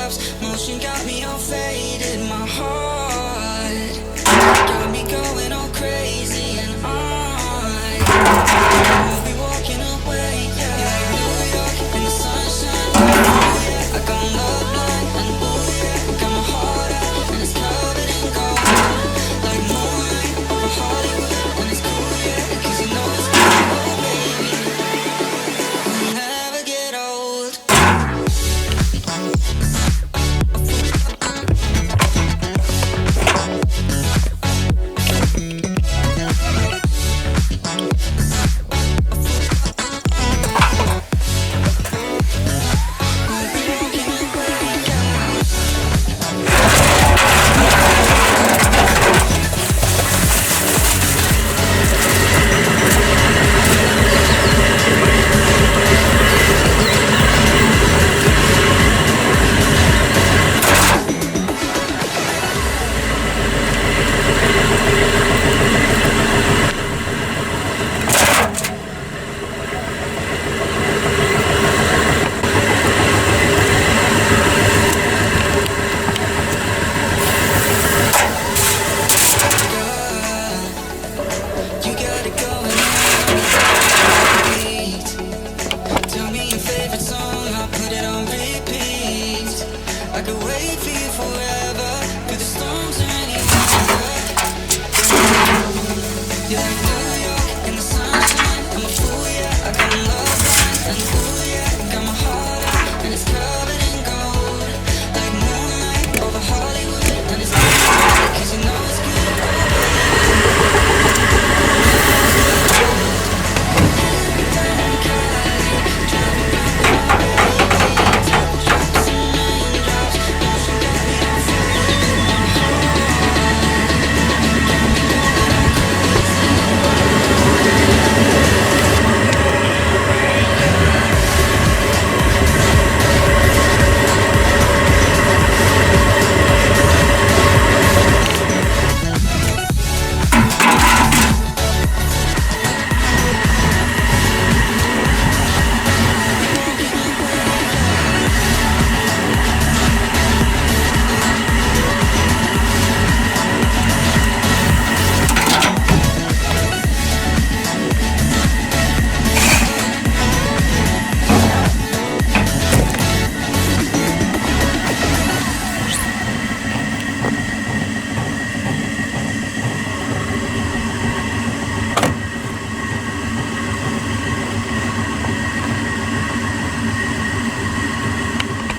raindrops. Motion got me all faded. My heart got me going all crazy, and I won't be walking away. Yeah, like New York in the sunshine. I got love blind and ooh yeah, got my heart out and it's covered in gold. Like moonlight over Hollywood and it's cool, yeah, 'cause you know it's cool, baby. We'll never get old. You got it going on. Tell me your favorite song, I'll put it on repeat. I could wait for you forever, through the storms or any weather. You're like